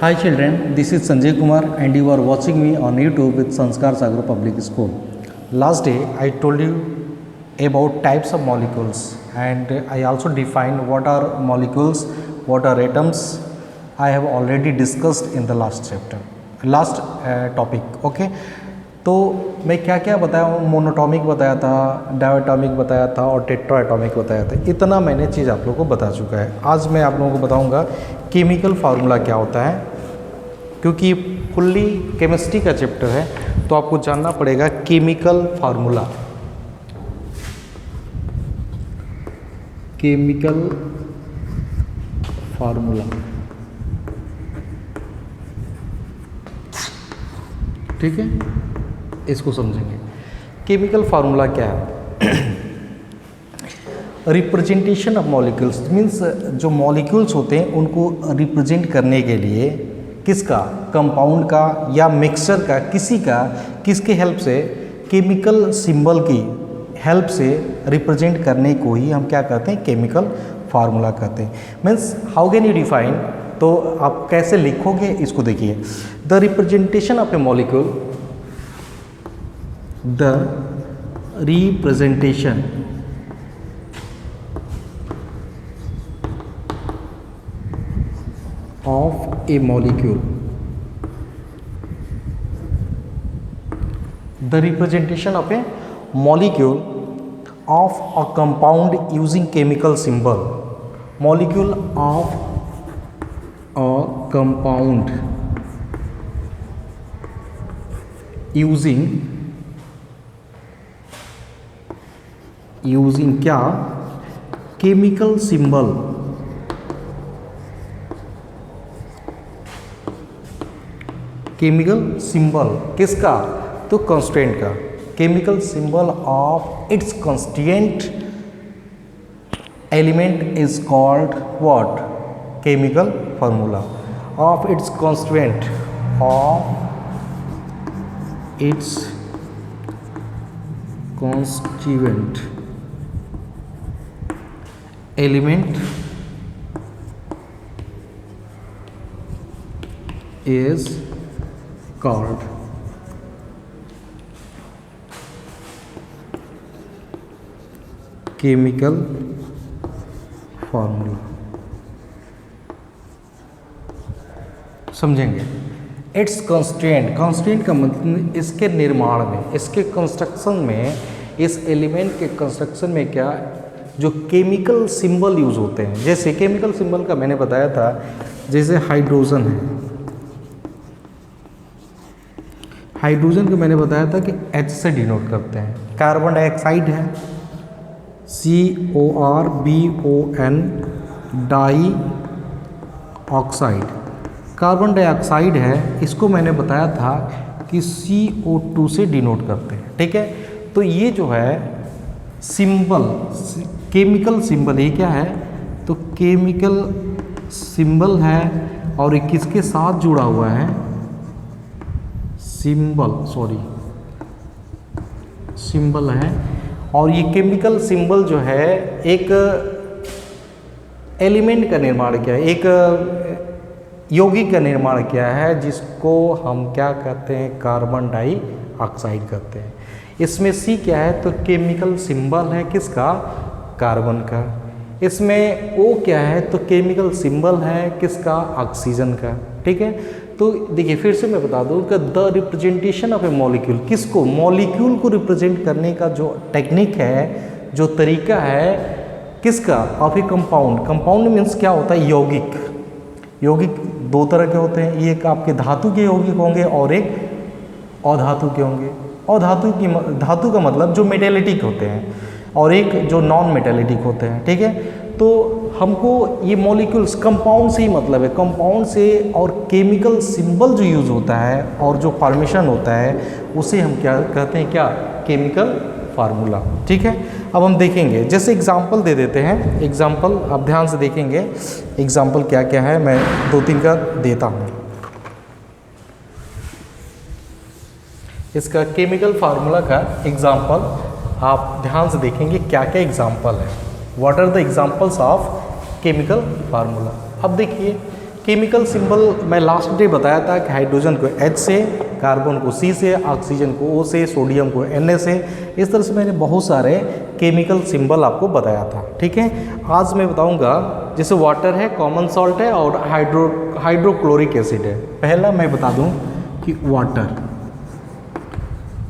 Hi children, this is Sanjay Kumar and you are watching me on YouTube with Sanskar Sagar Public School. Last day I told you about types of molecules and I also defined what are molecules, what are atoms. I have already discussed in the last chapter, last topic. Okay. तो मैं क्या क्या बताया हूँ, monoatomic बताया था, diatomic बताया था और टेट्राएटॉमिक बताया था। इतना मैंने चीज़ आप लोगों को बता चुका है। आज मैं आप लोगों को बताऊंगा केमिकल फार्मूला क्या होता है, क्योंकि फुल्ली केमिस्ट्री का चैप्टर है तो आपको जानना पड़ेगा केमिकल फार्मूला। केमिकल फार्मूला, ठीक है, इसको समझेंगे। केमिकल फार्मूला क्या है? रिप्रेजेंटेशन ऑफ मॉलिक्यूल्स मीन्स जो मॉलिक्यूल्स होते हैं उनको रिप्रेजेंट करने के लिए किसका, कंपाउंड का या मिक्सचर का, किसके हेल्प से, केमिकल सिंबल की हेल्प से रिप्रेजेंट करने को ही हम क्या कहते हैं, केमिकल फार्मूला कहते हैं। Means how can you define, तो आप कैसे लिखोगे इसको देखिए। The representation of A molecule, the representation of a molecule, the representation of a molecule of a compound using chemical symbol, molecule of a compound using क्या, chemical symbol, chemical symbol किसका, तो constant का, chemical symbol of its constant element is called what, chemical formula of its constant, of its constituent element is called chemical formula। समझेंगे। It's constant, constant का मतलब इसके निर्माण में, इसके कंस्ट्रक्शन में, इस एलिमेंट के कंस्ट्रक्शन में क्या जो केमिकल सिंबल यूज होते हैं। जैसे केमिकल सिंबल का मैंने बताया था, जैसे हाइड्रोजन है, हाइड्रोजन को मैंने बताया था कि H से डिनोट करते हैं। कार्बन डाइऑक्साइड है, CORBON, dioxide. Carbon dioxide है, इसको मैंने बताया था कि CO2 से डिनोट करते हैं। ठीक है, तो ये जो है सिंबल, केमिकल सिंबल, ये क्या है, तो केमिकल सिंबल है और ये किसके साथ जुड़ा हुआ है, सिंबल है। और ये केमिकल सिंबल जो है एक एलिमेंट का निर्माण किया है, एक यौगिक का निर्माण किया है, जिसको हम क्या कहते हैं, कार्बन डाइऑक्साइड कहते हैं। इसमें C क्या है, तो केमिकल सिंबल है किसका, कार्बन का। इसमें O क्या है, तो केमिकल सिंबल है किसका, ऑक्सीजन का। ठीक है, तो देखिए फिर से मैं बता दूं कि the representation of A molecule, किसको, मॉलिक्यूल को रिप्रेजेंट करने का जो टेक्निक है, जो तरीका है, किसका, of A compound. Compound means क्या होता है, यौगिक। यौगिक दो तरह के होते हैं, एक आपके धातु के यौगिक होंगे और एक अधातु के होंगे। और धातु का मतलब जो मेटेलिटिक होते हैं और एक जो नॉन मेटेलिटिक होते हैं। ठीक है, तो हमको ये मॉलिक्यूल्स कंपाउंड से ही मतलब है, कंपाउंड से, और केमिकल सिंबल जो यूज़ होता है और जो फॉर्मेशन होता है उसे हम क्या कहते हैं, क्या, केमिकल फार्मूला। ठीक है, अब हम देखेंगे, जैसे एग्जाम्पल दे देते हैं। एग्जाम्पल आप ध्यान से देखेंगे, एग्जाम्पल क्या क्या है, मैं 2-3 का देता हूँ। इसका केमिकल फार्मूला का एग्जाम्पल आप ध्यान से देखेंगे क्या क्या एग्जाम्पल है, what are the examples of chemical formula. अब देखिए केमिकल सिंबल मैं लास्ट डे बताया था कि हाइड्रोजन को H से, कार्बन को C से, ऑक्सीजन को O से, सोडियम को Na से, इस तरह से मैंने बहुत सारे केमिकल सिंबल आपको बताया था। ठीक है, आज मैं बताऊंगा जैसे वाटर है, कॉमन सॉल्ट है और हाइड्रोक्लोरिक एसिड है। पहला मैं बता दूं कि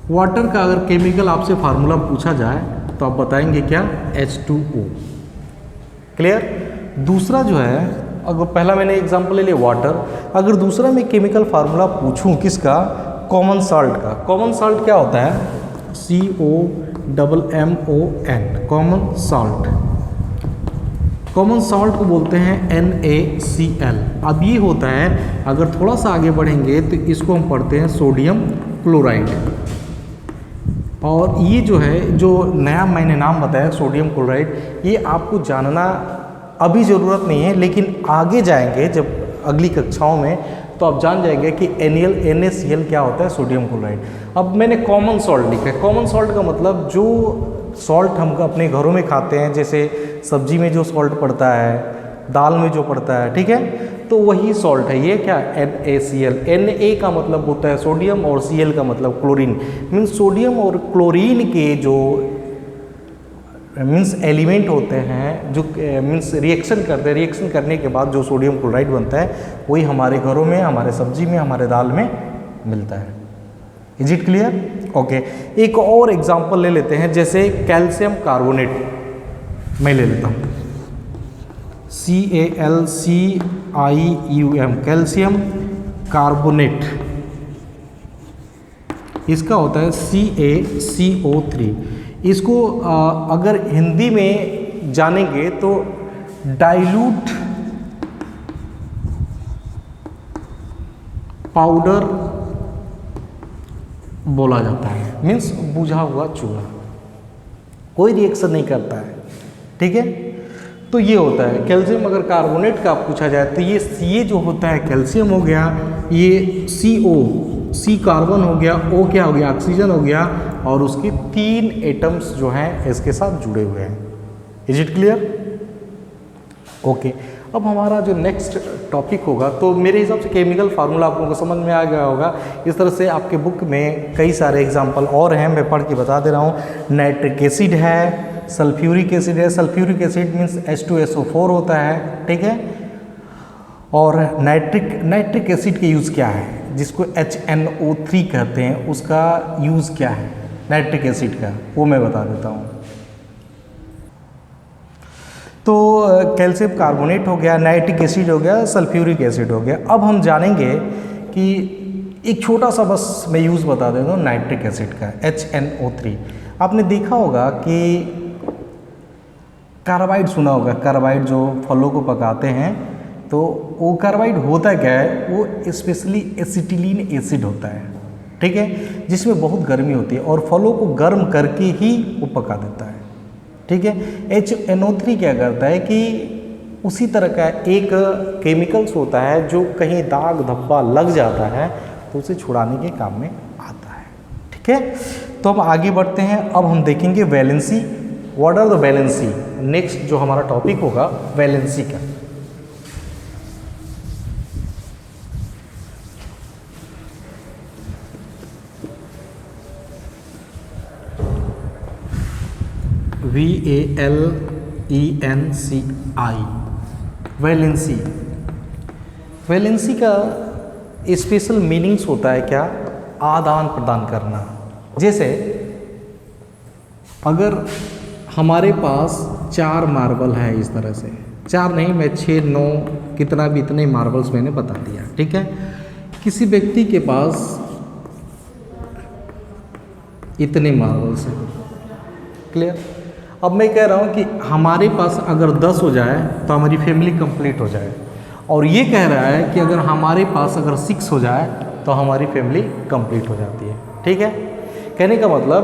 वाटर का अगर केमिकल आपसे फार्मूला पूछा जाए तो आप बताएंगे क्या? H2O। क्लियर। दूसरा जो है, अगर पहला मैंने एग्जांपल ले लिया वाटर, अगर दूसरा मैं केमिकल फार्मूला पूछूं किसका? कॉमन सॉल्ट का। कॉमन सॉल्ट क्या होता है? COMMON, common salt. Common salt को बोलते हैं NaCl। अब ये होता है, अगर थोड़ा सा आगे बढ़ेंगे तो इसको हम पढ़ते हैं सोडियम क्लोराइड। और ये जो है, जो नया मैंने नाम बताया सोडियम क्लोराइड, ये आपको जानना अभी ज़रूरत नहीं है, लेकिन आगे जाएंगे जब अगली कक्षाओं में तो आप जान जाएंगे कि NaCl क्या होता है, सोडियम क्लोराइड। अब मैंने कॉमन सॉल्ट लिखा है। कॉमन सॉल्ट का मतलब जो सॉल्ट हम अपने घरों में खाते हैं, जैसे सब्जी में जो सॉल्ट पड़ता है, दाल में जो पड़ता है, ठीक है, तो वही सॉल्ट है ये क्या? NaCl। Na का मतलब होता है सोडियम और Cl का मतलब क्लोरीन। मीन्स सोडियम और क्लोरीन के जो मीन्स एलिमेंट होते हैं, जो मीन्स रिएक्शन करते हैं, रिएक्शन करने के बाद जो सोडियम क्लोराइड बनता है वही हमारे घरों में, हमारे सब्जी में, हमारे दाल में मिलता है। Is it clear? ओके, एक और एग्जांपल ले लेते हैं, जैसे कैल्शियम कार्बोनेट मैं ले लेता हूँ, CaLCium, कैल्शियम कार्बोनेट। इसका होता है CaCO3। इसको अगर हिंदी में जानेंगे तो डाइल्यूट पाउडर बोला जाता है। मीन्स बुझा हुआ चूना, कोई रिएक्शन नहीं करता है। ठीक है, तो ये होता है कैल्शियम। अगर कार्बोनेट का पूछा जाए तो ये जो होता है कैल्शियम हो गया, ये C कार्बन हो गया, O क्या हो गया? ऑक्सीजन हो गया, और उसके 3 एटम्स जो हैं इसके साथ जुड़े हुए हैं। Is it clear? ओके, अब हमारा जो नेक्स्ट टॉपिक होगा, तो मेरे हिसाब से केमिकल फार्मूला आप लोगों को समझ में आ गया होगा। इस तरह से आपके बुक में कई सारे एग्जाम्पल और हैं, मैं पढ़ के बता दे रहा हूँ। नाइट्रिक एसिड है, सल्फ्यूरिक एसिड है। सल्फ्यूरिक एसिड मीन्स H2SO4 होता है। ठीक है, और नाइट्रिक एसिड के यूज़ क्या है, जिसको HNO3 कहते हैं, उसका यूज़ क्या है नाइट्रिक एसिड का, वो मैं बता देता हूँ। तो कैल्शियम कार्बोनेट हो गया, नाइट्रिक एसिड हो गया, सल्फ्यूरिक एसिड हो गया। अब हम जानेंगे कि एक छोटा सा बस मैं यूज़ बता देता हूँ नाइट्रिक एसिड का, HNO3। आपने देखा होगा कि कार्बाइड सुना होगा, कार्बाइड जो फलों को पकाते हैं, तो वो कार्बाइड होता क्या है? वो स्पेशली एसिटिलीन एसिड होता है। ठीक है, जिसमें बहुत गर्मी होती है और फलों को गर्म करके ही वो पका देता है। ठीक है, HNO3 क्या करता है कि उसी तरह का एक केमिकल्स होता है जो कहीं दाग धब्बा लग जाता है तो उसे छुड़ाने के काम में आता है। ठीक है, तो हम आगे बढ़ते हैं। अब हम देखेंगे valency. What are the valency? Next जो हमारा टॉपिक होगा वैलेंसी का। VALENCI, valency. वैलेंसी का स्पेशल मीनिंग्स होता है क्या? आदान प्रदान करना। जैसे अगर हमारे पास 4 मार्बल है, इस तरह से 4 नहीं, मैं 6, 9 कितना भी, इतने मार्बल्स मैंने बता दिया। ठीक है, किसी व्यक्ति के पास इतने मार्बल्स हैं। क्लियर? अब मैं कह रहा हूँ कि हमारे पास अगर 10 हो जाए तो हमारी फैमिली कंप्लीट हो जाए, और ये कह रहा है कि अगर हमारे पास अगर 6 हो जाए तो हमारी फैमिली कंप्लीट हो जाती है। ठीक है, कहने का मतलब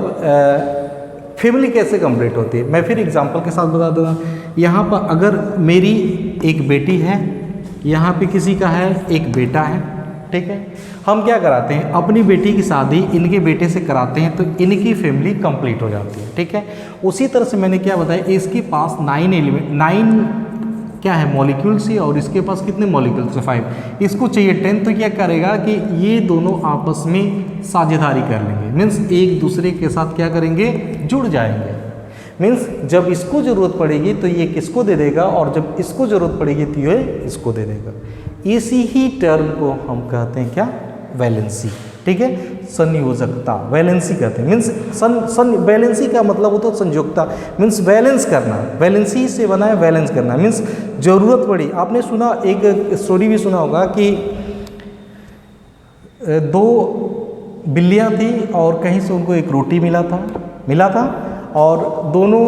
फैमिली कैसे कंप्लीट होती है, मैं फिर एग्जांपल के साथ बता दूँगा। यहाँ पर अगर मेरी एक बेटी है, यहाँ पे किसी का है एक बेटा है। ठीक है, हम क्या कराते हैं, अपनी बेटी की शादी इनके बेटे से कराते हैं तो इनकी फैमिली कंप्लीट हो जाती है। ठीक है, उसी तरह से मैंने क्या बताया, इसके पास 9 क्या है मॉलिक्यूल्स ही, और इसके पास कितने मॉलिक्यूल्स है 5, इसको चाहिए 10, तो क्या करेगा कि ये दोनों आपस में साझेदारी कर लेंगे, मीन्स एक दूसरे के साथ क्या करेंगे, जुड़ जाएंगे। मीन्स जब इसको ज़रूरत पड़ेगी तो ये किसको दे देगा, और जब इसको ज़रूरत पड़ेगी तो ये इसको दे देगा। इसी ही टर्म को हम कहते हैं क्या, वैलेंसी। ठीक है, संयोजकता, वैलेंसी कहते हैं। मीन्स वैलेंसी का मतलब होता है संयोजकता, मीन्स बैलेंस करना, वैलेंसी से बना है बैलेंस करना। मीन्स जरूरत पड़ी, आपने सुना एक स्टोरी भी सुना होगा कि दो बिल्लियां थी और कहीं से उनको एक रोटी मिला था और दोनों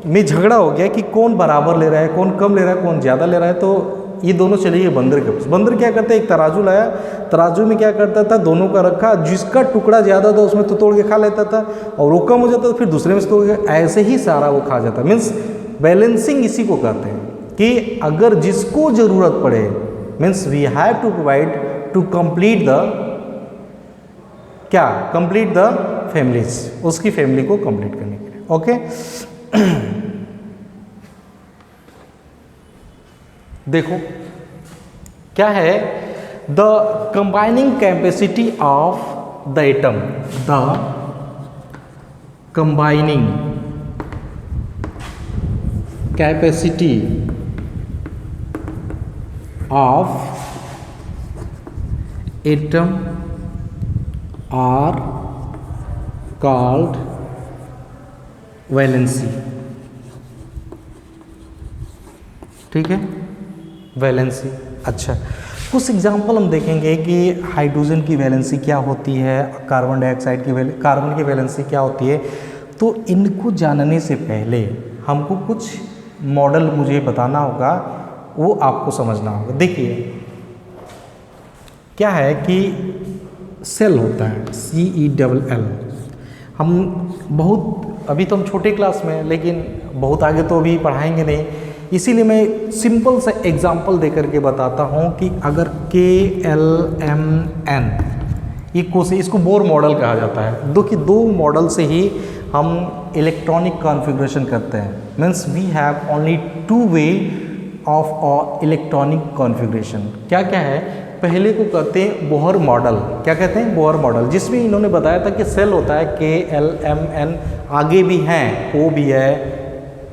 में झगड़ा हो गया कि कौन बराबर ले रहा है, कौन कम ले रहा है, कौन ज़्यादा ले रहा है। तो ये दोनों चले गए बंदर के पास। बंदर क्या करता है, एक तराजू लाया, तराजू में क्या करता था, दोनों का रखा, जिसका टुकड़ा ज़्यादा था उसमें तो तोड़ के खा लेता था, और वो कम हो जाता तो फिर दूसरे में से तोड़ के, ऐसे ही सारा वो खा जाता। मीन्स बैलेंसिंग इसी को कहते हैं कि अगर जिसको ज़रूरत पड़े, means we have to provide to complete the क्या, कंप्लीट द फैमिलीज, उसकी फैमिली को कंप्लीट करने के लिए। ओके देखो क्या है, the combining capacity of the atom, the combining capacity of atom are called valency. ठीक है, वैलेंसी। अच्छा, कुछ एग्जाम्पल हम देखेंगे कि हाइड्रोजन की वैलेंसी क्या होती है, कार्बन डाइऑक्साइड की कार्बन की वैलेंसी क्या होती है। तो इनको जानने से पहले हमको कुछ मॉडल मुझे बताना होगा, वो आपको समझना होगा। देखिए क्या है कि सेल होता है, CELL। हम बहुत, अभी तो हम छोटे क्लास में हैं, लेकिन बहुत आगे तो अभी पढ़ाएंगे नहीं, इसीलिए मैं सिंपल सा एग्जांपल देकर के बताता हूँ कि अगर KLMN इको से, इसको बोर मॉडल कहा जाता है। दो मॉडल से ही हम इलेक्ट्रॉनिक कॉन्फ़िगरेशन करते हैं। Means we have only 2 way of electronic configuration. क्या क्या है, पहले को कहते हैं बोहर मॉडल। क्या कहते हैं, बोहर मॉडल, जिसमें इन्होंने बताया था कि सेल होता है KLMN, आगे भी हैं, O भी है,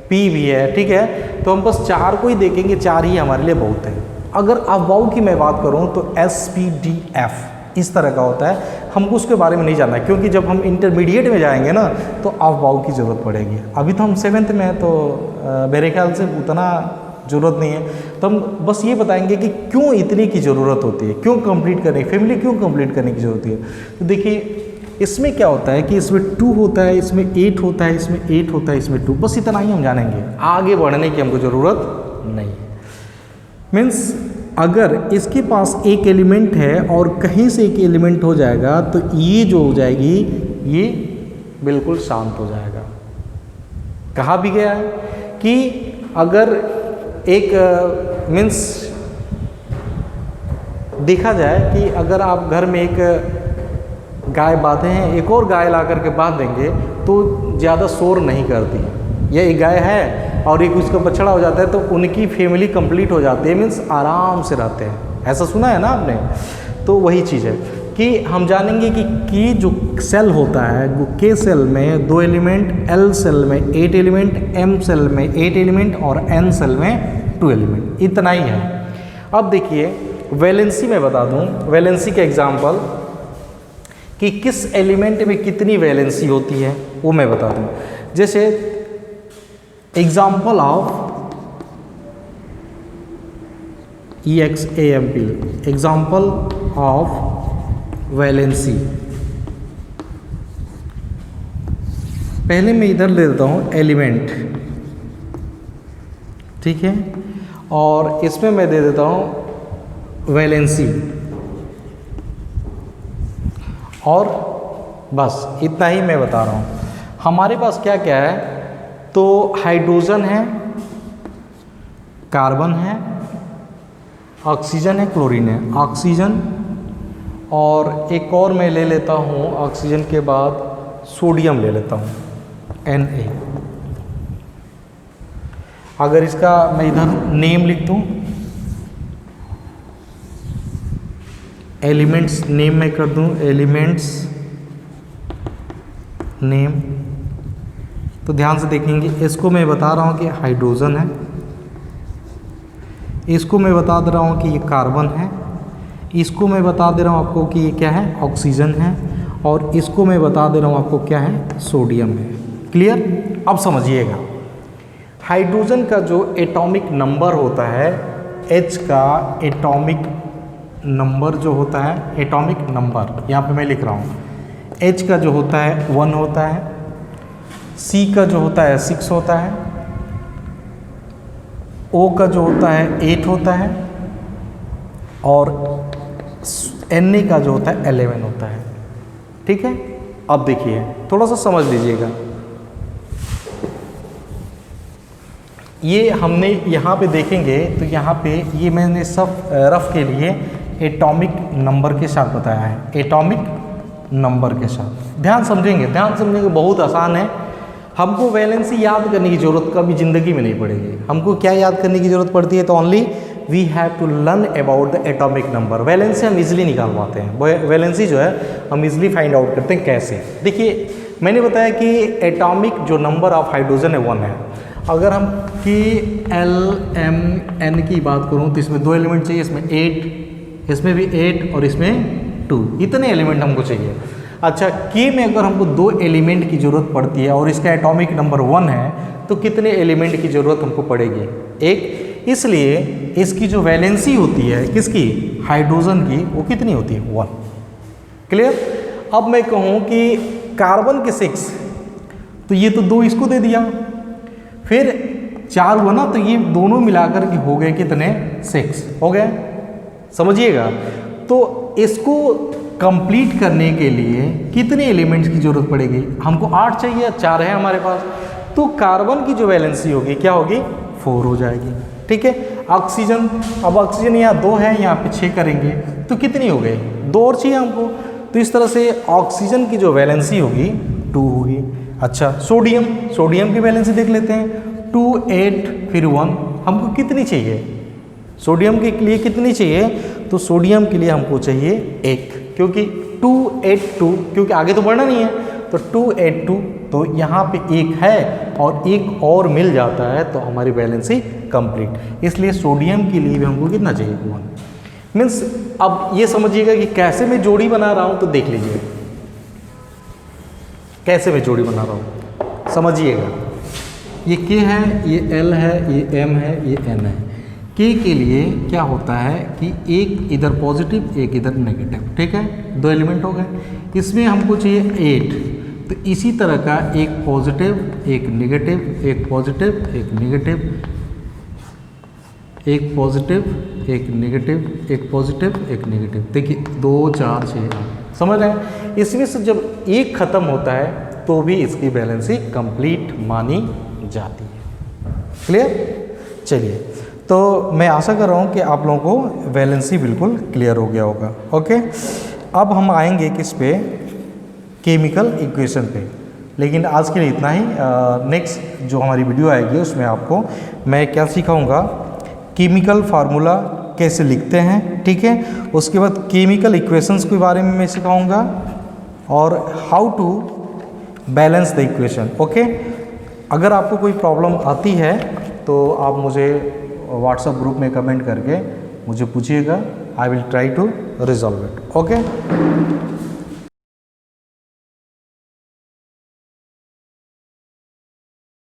P भी है। ठीक है, तो हम बस 4 को ही देखेंगे, 4 ही हमारे लिए बहुत है। अगर अफवाह की मैं बात करूं तो SPDF इस तरह का होता है, हमको उसके बारे में नहीं जानना है, क्योंकि जब हम इंटरमीडिएट में जाएंगे ना तो अफवाह की ज़रूरत पड़ेगी। अभी तो हम 7th में हैं, तो मेरे ख्याल से उतना ज़रूरत नहीं है। तो हम बस ये बताएंगे कि क्यों इतनी की ज़रूरत होती है, क्यों कंप्लीट करने, फैमिली क्यों कंप्लीट करने की ज़रूरत है। तो देखिए इसमें क्या होता है कि इसमें 2 होता है, इसमें 8 होता है, इसमें 8 होता है, इसमें 2, बस इतना ही हम जानेंगे, आगे बढ़ने की हमको ज़रूरत नहीं है। मीन्स अगर इसके पास एक एलिमेंट है और कहीं से एक एलिमेंट हो जाएगा तो ये जो हो जाएगी ये बिल्कुल शांत हो जाएगा। कहा भी गया है कि अगर एक मीन्स देखा जाए कि अगर आप घर में एक गाय बांधे हैं, एक और गाय ला करके बांध देंगे तो ज़्यादा शोर नहीं करती। ये एक गाय है और एक उसका बछड़ा हो जाता है तो उनकी फैमिली कंप्लीट हो जाती है, मीन्स आराम से रहते हैं। ऐसा सुना है ना आपने। तो वही चीज़ है कि हम जानेंगे कि जो सेल होता है वो K सेल में 2 एलिमेंट, L सेल में 8 एलिमेंट, M सेल में 8 एलिमेंट और N सेल में 2 एलिमेंट, इतना ही है। अब देखिए वैलेंसी में बता दूं, वैलेंसी का एग्जाम्पल कि किस एलिमेंट में कितनी वैलेंसी होती है वो मैं बता दूं। जैसे example of EXAMP, example of valency. पहले मैं इधर ले देता हूँ एलिमेंट, ठीक है, और इसमें मैं दे देता हूँ वैलेंसी, और बस इतना ही मैं बता रहा हूँ। हमारे पास क्या क्या है, तो हाइड्रोजन है, कार्बन है, ऑक्सीजन है, क्लोरीन है। ऑक्सीजन और एक और मैं ले लेता हूँ, ऑक्सीजन के बाद सोडियम ले लेता हूँ, Na। अगर इसका मैं इधर नेम लिख दूँ, एलिमेंट्स नेम मैं कर दूँ एलिमेंट्स नेम, तो ध्यान से देखेंगे, इसको मैं बता रहा हूँ कि हाइड्रोजन है, इसको मैं बता दे रहा हूँ कि ये कार्बन है, इसको मैं बता दे रहा हूँ आपको कि ये क्या है, ऑक्सीजन है, और इसको मैं बता दे रहा हूँ आपको क्या है, सोडियम है। क्लियर? अब समझिएगा, हाइड्रोजन का जो एटॉमिक नंबर होता है, H का एटॉमिक नंबर जो होता है, एटॉमिक नंबर यहाँ पे मैं लिख रहा हूँ, H का जो होता है 1 होता है, C का जो होता है 6 होता है, O का जो होता है 8 होता है, और Na का जो होता है 11 होता है। ठीक है? अब देखिए, थोड़ा सा समझ लीजिएगा, ये हमने यहाँ पे देखेंगे तो यहाँ पे ये मैंने सब रफ के लिए एटॉमिक नंबर के साथ बताया है, एटॉमिक नंबर के साथ। ध्यान समझेंगे, बहुत आसान है। हमको वैलेंसी याद करने की ज़रूरत कभी ज़िंदगी में नहीं पड़ेगी। हमको क्या याद करने की ज़रूरत पड़ती है, तो only we have to learn about the atomic number. Valency हम इजीली निकाल पाते हैं, वैलेंसी जो है हम इजीली फाइंड आउट करते हैं। कैसे? देखिए, मैंने बताया कि एटॉमिक जो नंबर ऑफ हाइड्रोजन है 1 है। अगर हम KLMN की बात करूँ तो इसमें 2 एलिमेंट चाहिए, इसमें 8, इसमें भी 8 और इसमें 2, इतने एलिमेंट हमको चाहिए। अच्छा, K में अगर हमको 2 एलिमेंट की ज़रूरत पड़ती है और इसका एटॉमिक नंबर 1 है, तो कितने एलिमेंट की ज़रूरत हमको पड़ेगी? 1। इसलिए इसकी जो वैलेंसी होती है किसकी, हाइड्रोजन की, वो कितनी होती है? 1। क्लियर? अब मैं कहूँ कि कार्बन के 6, तो ये तो 2 इसको दे दिया, फिर 4 हुआ ना, तो ये दोनों मिलाकर के हो गए कितने? 6 हो गए। समझिएगा, तो इसको कंप्लीट करने के लिए कितने एलिमेंट्स की जरूरत पड़ेगी? हमको 8 चाहिए, 4 है हमारे पास, तो कार्बन की जो वैलेंसी होगी क्या होगी? 4 हो जाएगी। ठीक है? ऑक्सीजन, अब ऑक्सीजन यहाँ 2 है, यहाँ पे 6 करेंगे तो कितनी हो गई? 2 और चाहिए हमको, तो इस तरह से ऑक्सीजन की जो वैलेंसी होगी 2 होगी। अच्छा, सोडियम की वैलेंसी देख लेते हैं, 2 8 फिर 1, हमको कितनी चाहिए? सोडियम के लिए कितनी चाहिए? तो सोडियम के लिए हमको चाहिए 1, क्योंकि 2 8 2, क्योंकि आगे तो बढ़ना नहीं है, तो 2 8 2, तो यहाँ पे 1 है और 1 और मिल जाता है तो हमारी वैलेंसी कंप्लीट। इसलिए सोडियम के लिए भी हमको कितना चाहिए? 1। मीन्स अब ये समझिएगा कि कैसे मैं जोड़ी बना रहा हूँ, तो देख लीजिए कैसे मैं जोड़ी बना रहा हूँ, समझिएगा। ये K है, ये L है, ये M है, ये N है। K के लिए क्या होता है कि एक इधर पॉजिटिव, एक इधर नेगेटिव। ठीक है? 2 एलिमेंट हो गए। इसमें हमको चाहिए 8, तो इसी तरह का एक पॉजिटिव, एक नेगेटिव, एक पॉजिटिव, एक नेगेटिव, एक पॉजिटिव, एक नेगेटिव, एक पॉजिटिव, एक नेगेटिव। देखिए 2 4 6 8, समझ रहे हैं? इसमें से जब एक खत्म होता है तो भी इसकी बैलेंसी कंप्लीट मानी जाती है। क्लियर? चलिए, तो मैं आशा कर रहा हूँ कि आप लोगों को वैलेंसी बिल्कुल क्लियर हो गया होगा। ओके, अब हम आएंगे किस पे? केमिकल इक्वेशन पे। लेकिन आज के लिए इतना ही। नेक्स्ट जो हमारी वीडियो आएगी उसमें आपको मैं क्या सिखाऊंगा, केमिकल फार्मूला कैसे लिखते हैं। ठीक है? उसके बाद केमिकल इक्वेशंस के बारे में मैं सिखाऊंगा और how to balance the equation. Okay, अगर आपको कोई प्रॉब्लम आती है तो आप मुझे व्हाट्सएप ग्रुप में कमेंट करके मुझे पूछिएगा, I will try to resolve it. Okay.